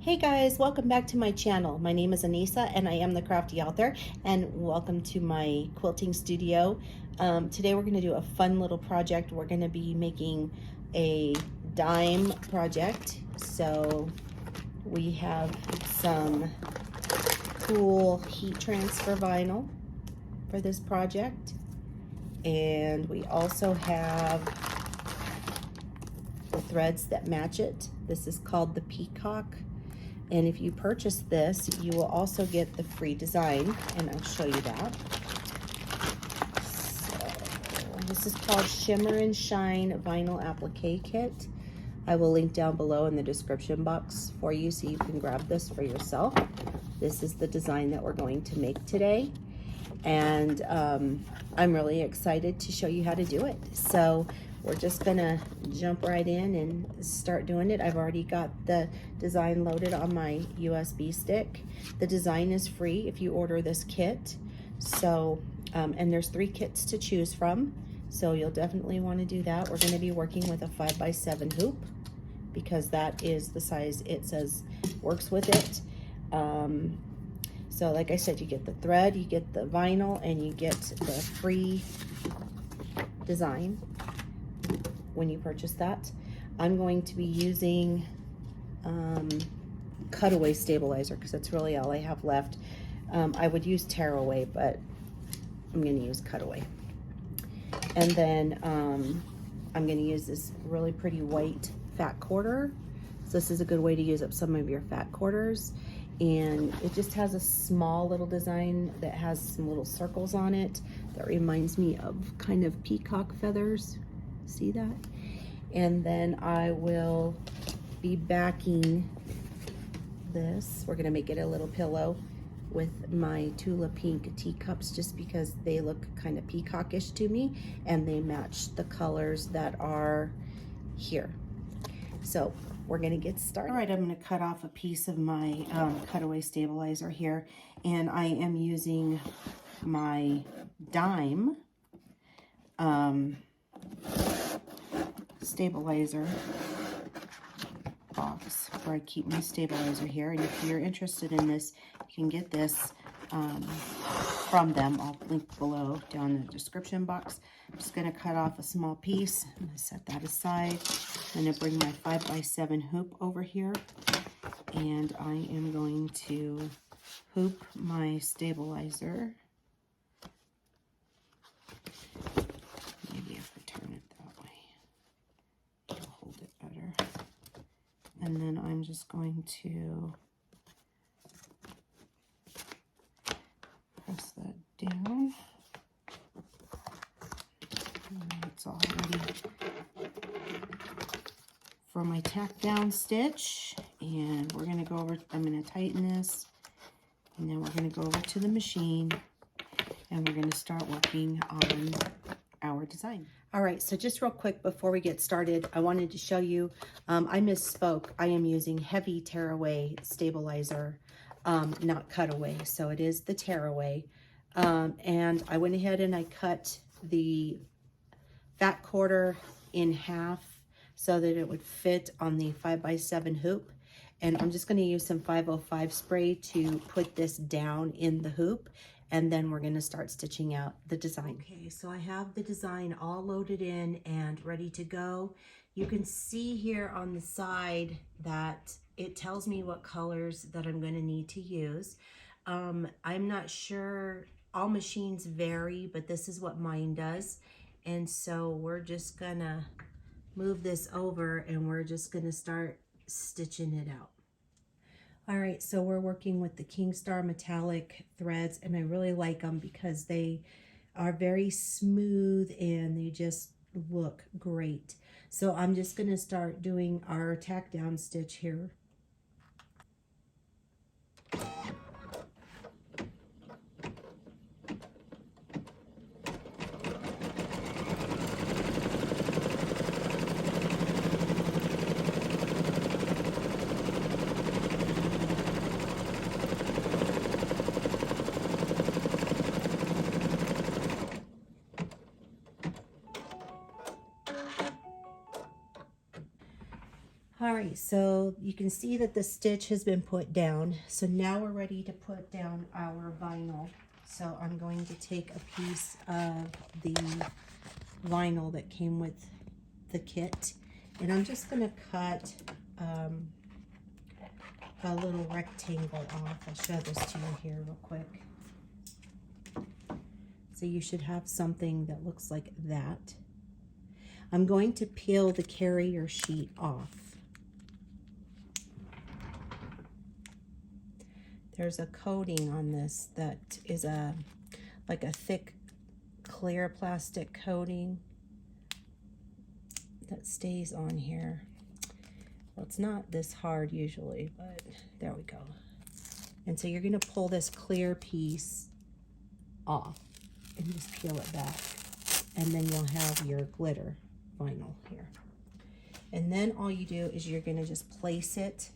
Hey guys, welcome back to my channel. My name is Anissa and I am the Crafty author, and welcome to my quilting studio. Today we're going to do a fun little project. We're going to be making a dime project. So we have some cool heat transfer vinyl for this project, and we also have the threads that match it. This is called the Peacock. And if you purchase this, you will also get the free design, and I'll show you that. So, this is called Shimmer and Shine Vinyl Applique Kit. I will link down below in the description box for you so you can grab this for yourself. This is the design that we're going to make today. And I'm really excited to show you how to do it. So we're just gonna jump right in and start doing it. I've already got the design loaded on my USB stick. The design is free if you order this kit. So, and there's 3 kits to choose from. So you'll definitely wanna do that. We're gonna be working with a 5x7 hoop because that is the size it says works with it. So like I said, you get the thread, you get the vinyl, and you get the free design when you purchase that. I'm going to be using cutaway stabilizer because that's really all I have left. I would use tearaway, but I'm going to use cutaway. And then I'm going to use this really pretty white fat quarter. So this is a good way to use up some of your fat quarters. And it just has a small little design that has some little circles on it that reminds me of kind of peacock feathers. See that? And then I will be backing this. We're gonna make it a little pillow with my Tula Pink teacups just because they look kind of peacockish to me and they match the colors that are here. So we're gonna get started. All right, I'm gonna cut off a piece of my cutaway stabilizer here, and I am using my dime stabilizer box where I keep my stabilizer here. And if you're interested in this, you can get this from them. I'll link below down in the description box. I'm just going to cut off a small piece. I'm going to set that aside. I'm going to bring my 5x7 hoop over here, and I am going to hoop my stabilizer. Maybe if I turn it that way, it'll hold it better. And then I'm just going to press that down. It's all ready for my tack down stitch. And we're going to go over, I'm going to tighten this, and then we're going to go over to the machine and we're going to start working on our design. All right, so just real quick before we get started, I wanted to show you, I misspoke. I am using heavy tearaway stabilizer, not cutaway. So it is the tearaway. And I went ahead and I cut the fat quarter in half so that it would fit on the 5x7 hoop. And I'm just going to use some 505 spray to put this down in the hoop, and then we're going to start stitching out the design. Okay, so I have the design all loaded in and ready to go. You can see here on the side that it tells me what colors that I'm going to need to use. I'm not sure, all machines vary, but this is what mine does. And so we're just gonna move this over and we're just gonna start stitching it out. All right, so we're working with the Kingstar metallic threads, and I really like them because they are very smooth and they just look great. So I'm just gonna start doing our tack down stitch here. All Alright, so you can see that the stitch has been put down. So now we're ready to put down our vinyl. So I'm going to take a piece of the vinyl that came with the kit, and I'm just going to cut a little rectangle off. I'll show this to you here real quick. So you should have something that looks like that. I'm going to peel the carrier sheet off. There's a coating on this that is like a thick clear plastic coating that stays on here. Well, it's not this hard usually, but there we go. And so you're going to pull this clear piece off and just peel it back, and then you'll have your glitter vinyl here. And then all you do is you're going to just place it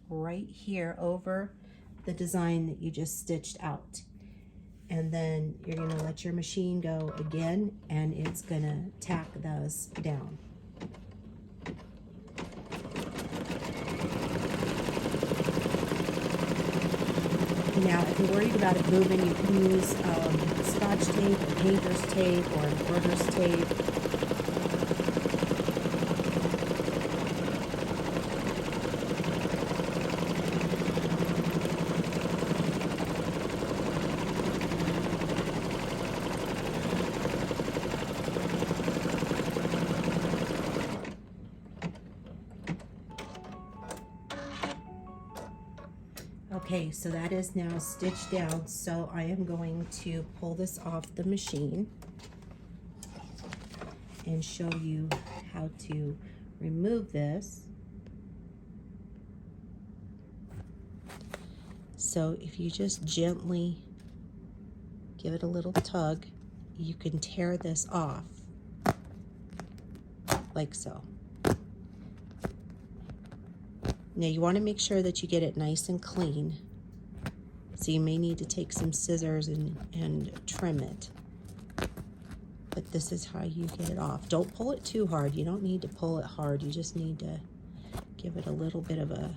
right here over the design that you just stitched out, and then you're going to let your machine go again, and it's going to tack those down. Now, if you're worried about it moving, you can use Scotch tape or painter's tape or embroiderer's tape. Okay, so that is now stitched down, so I am going to pull this off the machine and show you how to remove this. So if you just gently give it a little tug, you can tear this off like so. Now you want to make sure that you get it nice and clean. So you may need to take some scissors and trim it. But this is how you get it off. Don't pull it too hard. You don't need to pull it hard. You just need to give it a little bit of a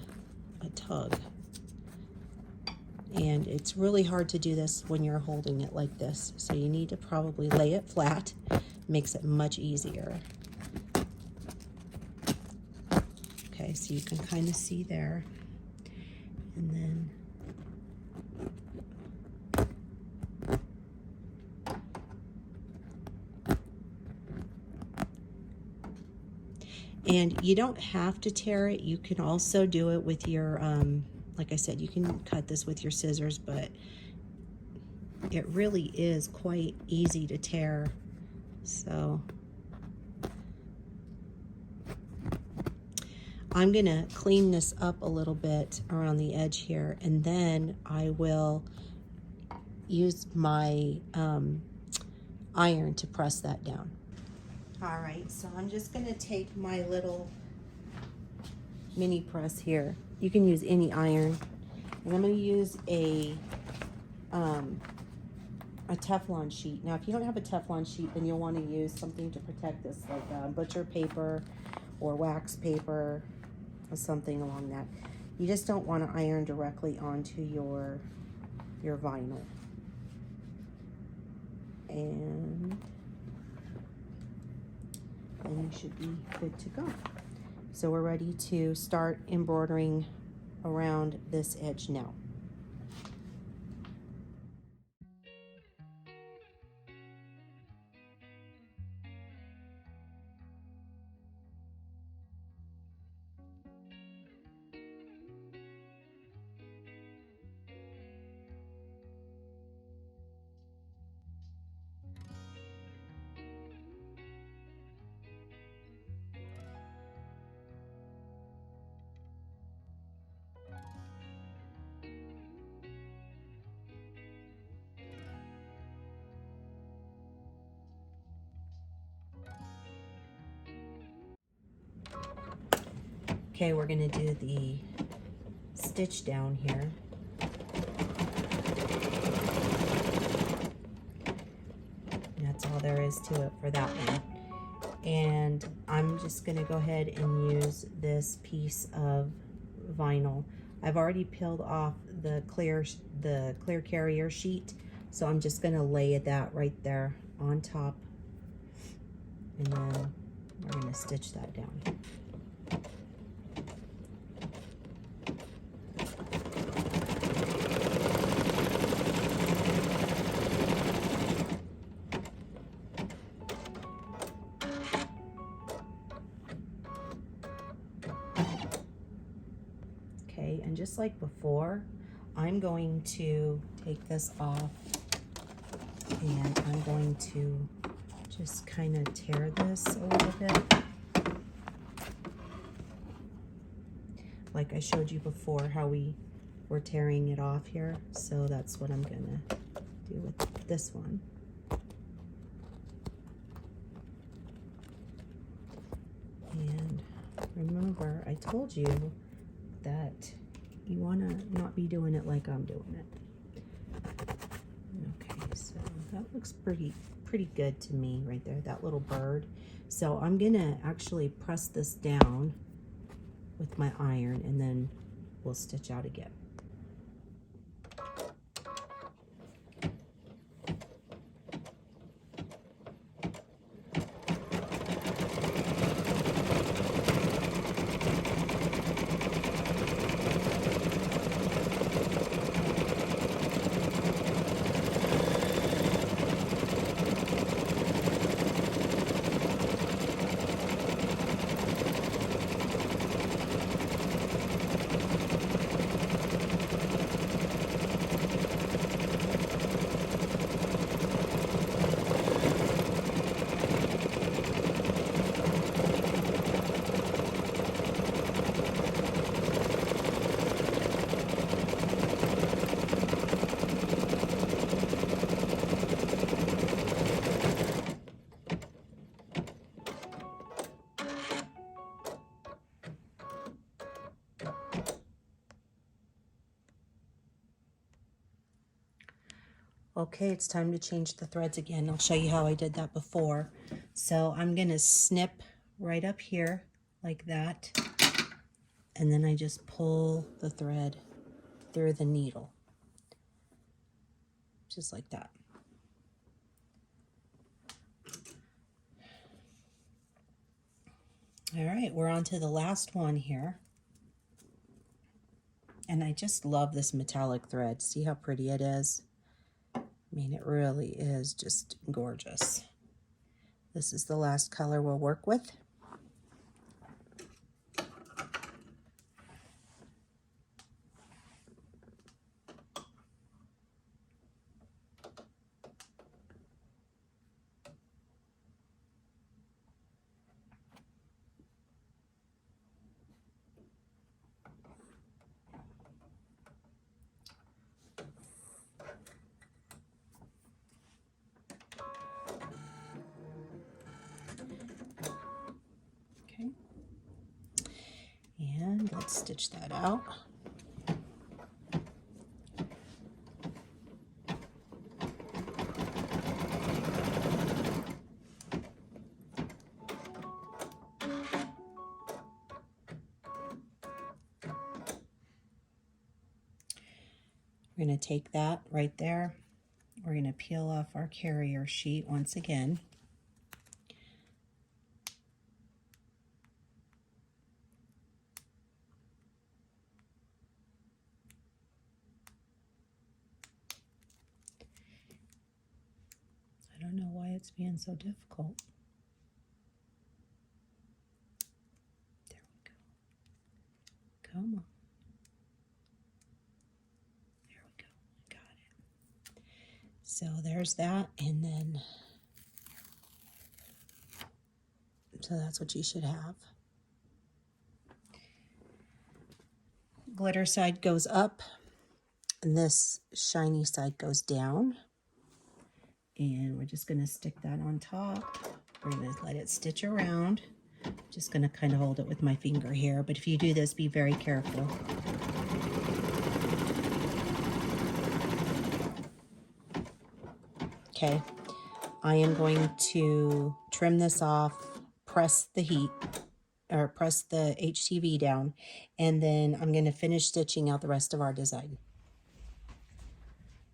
tug. And it's really hard to do this when you're holding it like this. So you need to probably lay it flat. Makes it much easier. Okay, so you can kind of see there, and then you don't have to tear it. You can also do it with your like I said, you can cut this with your scissors, but it really is quite easy to tear. So I'm going to clean this up a little bit around the edge here, and then I will use my iron to press that down. All right, so I'm just going to take my little mini press here. You can use any iron, and I'm going to use a Teflon sheet. Now, if you don't have a Teflon sheet, then you'll want to use something to protect this, like butcher paper or wax paper, or something along that. You just don't want to iron directly onto your vinyl. And then you should be good to go. So we're ready to start embroidering around this edge now. Okay, we're going to do the stitch down here. And that's all there is to it for that one. And I'm just gonna go ahead and use this piece of vinyl. I've already peeled off the clear carrier sheet, so I'm just gonna lay that right there on top, and then we're gonna stitch that down. Okay, and just like before, I'm going to take this off and I'm going to just kind of tear this a little bit. Like I showed you before how we were tearing it off here. So that's what I'm gonna do with this one. And remember, I told you that you want to not be doing it like I'm doing it. Okay, so that looks pretty good to me right there, that little bird. So I'm gonna actually press this down with my iron, and then we'll stitch out again. Okay, it's time to change the threads again. I'll show you how I did that before. So I'm gonna snip right up here like that, and then I just pull the thread through the needle, just like that. All right, we're on to the last one here. And I just love this metallic thread. See how pretty it is? I mean, it really is just gorgeous. This is the last color we'll work with. And let's stitch that out. We're going to take that right there. We're going to peel off our carrier sheet once again. I don't know why it's being so difficult. There we go. Come on. There we go. Got it. So there's that, and then, so that's what you should have. Glitter side goes up, and this shiny side goes down. And we're just going to stick that on top. We're going to let it stitch around. Just going to kind of hold it with my finger here, but if you do this, be very careful. Okay, I am going to trim this off press the heat, or press the HTV down, and then I'm going to finish stitching out the rest of our design.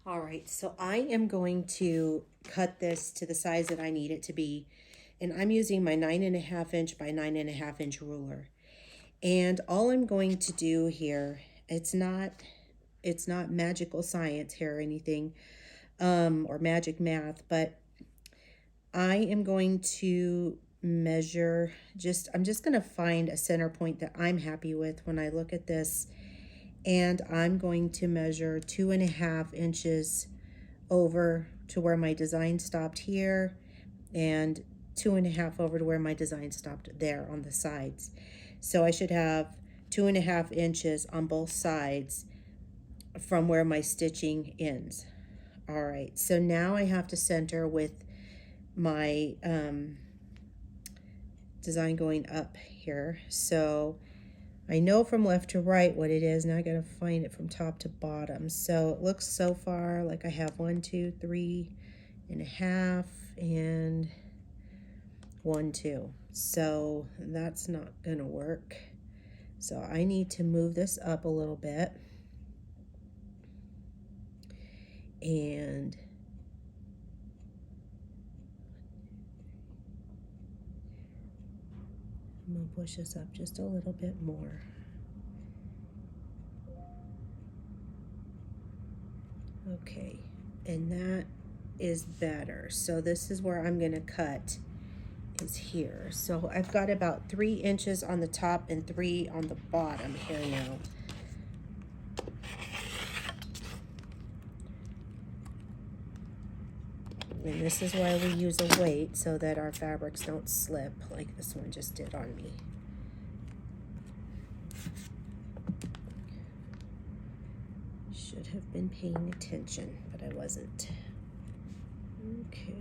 All right, so I am going to cut this to the size that I need it to be, and I'm using my 9.5 inch by 9.5 inch ruler. And all I'm going to do here, it's not magical science here or anything, or magic math, but I am going to measure, I'm just going to find a center point that I'm happy with when I look at this, and I'm going to measure 2.5 inches over to where my design stopped here, and 2.5 over to where my design stopped there on the sides. So I should have 2.5 inches on both sides from where my stitching ends. All right, so now I have to center with my design going up here. So I know from left to right what it is. Now I gotta find it from top to bottom. So it looks so far like I have 1, 2, 3.5 and 1, 2. So that's not gonna work. So I need to move this up a little bit. And I'm gonna push this up just a little bit more. Okay, and that is better. So this is where I'm gonna cut, is here. So I've got about 3 inches on the top and 3 on the bottom here now. And this is why we use a weight, so that our fabrics don't slip like this one just did on me. Should have been paying attention, but I wasn't. Okay.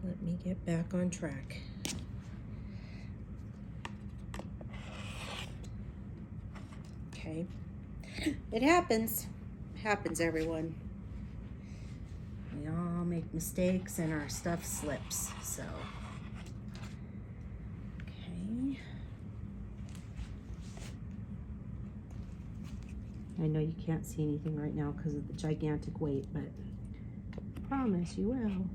Let me get back on track. Okay. It happens. It happens, everyone. We all make mistakes and our stuff slips, so. Okay. I know you can't see anything right now because of the gigantic weight, but I promise you will.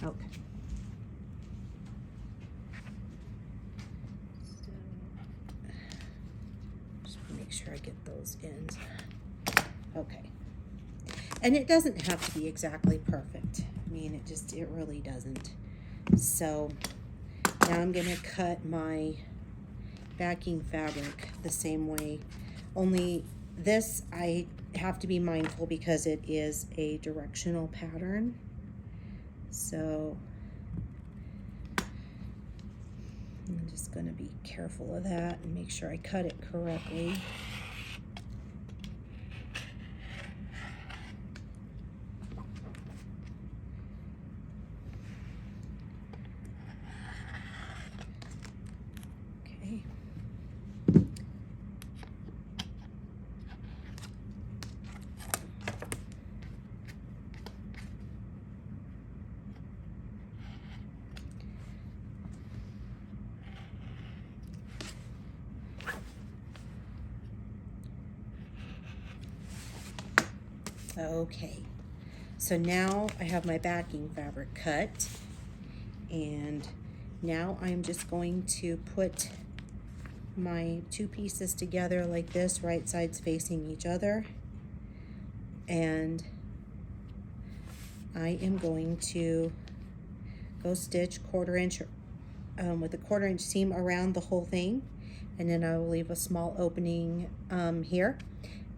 Okay. Just make sure I get those ends. Okay. And it doesn't have to be exactly perfect. I mean, it really doesn't. So now I'm gonna cut my backing fabric the same way. Only this, I have to be mindful because it is a directional pattern. So I'm just gonna be careful of that and make sure I cut it correctly. Okay, so now I have my backing fabric cut, and now I'm just going to put my 2 pieces together like this, right sides facing each other, and I am going to go stitch 1/4 inch with a 1/4 inch seam around the whole thing, and then I will leave a small opening here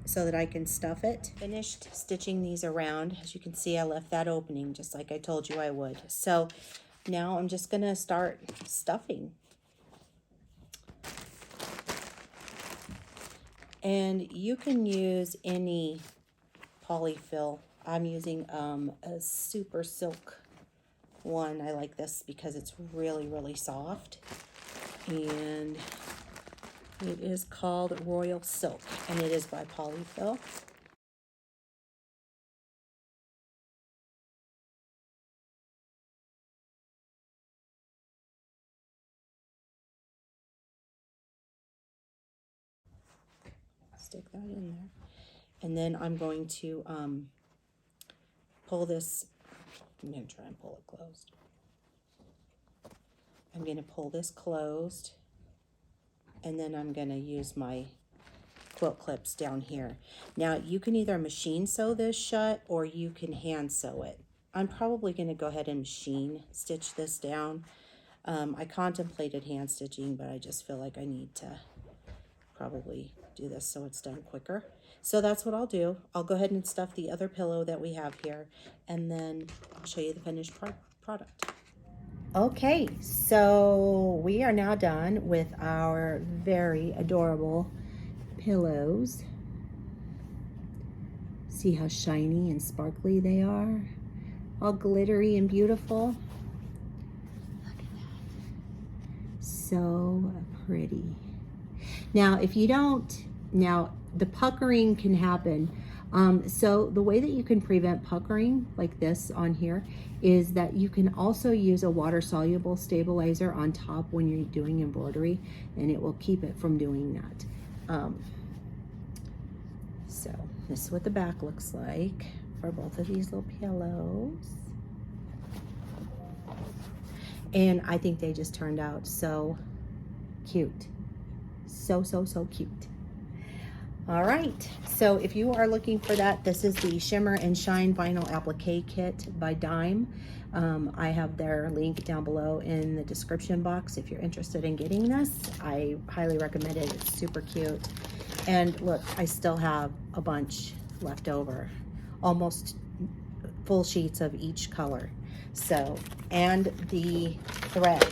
so that I can stuff it. Finished stitching these around. As you can see, I left that opening just like I told you I would. So now I'm just gonna start stuffing. And you can use any polyfill. I'm using a super silk one. I like this because it's really, really soft. And it is called Royal Silk, and it is by Polyfill. stick that in there. And then I'm going to pull this. I'm going to try and pull it closed. I'm going to pull this closed, and then I'm going to use my quilt clips down here. Now you can either machine sew this shut or you can hand sew it. I'm probably going to go ahead and machine stitch this down. I contemplated hand stitching, but I just feel like I need to probably do this so it's done quicker. So that's what I'll do. I'll go ahead and stuff the other pillow that we have here, and then I'll show you the finished product. Okay, so we are now done with our very adorable pillows. See how shiny and sparkly they are? All glittery and beautiful. Look at that. So pretty. Now, if you don't, now the puckering can happen. So the way that you can prevent puckering like this on here is that you can also use a water-soluble stabilizer on top when you're doing embroidery, and it will keep it from doing that. So this is what the back looks like for both of these little pillows. And I think they just turned out so cute. So cute. All right, so if you are looking for that, this is the Shimmer and Shine Vinyl Applique Kit by Dime. I have their link down below in the description box if you're interested in getting this. I highly recommend it. It's super cute. And look, I still have a bunch left over, almost full sheets of each color. So, and the thread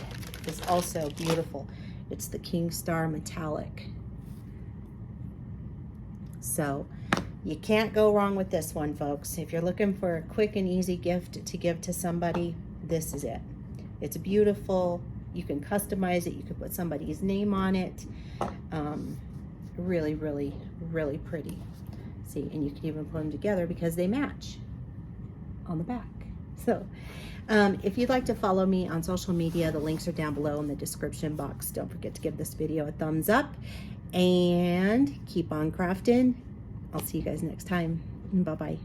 is also beautiful. It's the King Star Metallic. So you can't go wrong with this one, folks. If you're looking for a quick and easy gift to give to somebody, this is it. It's beautiful. You can customize it. You can put somebody's name on it. Really, really, really pretty. See, and you can even put them together because they match on the back. So if you'd like to follow me on social media, the links are down below in the description box. Don't forget to give this video a thumbs up and keep on crafting. I'll see you guys next time. Bye-bye.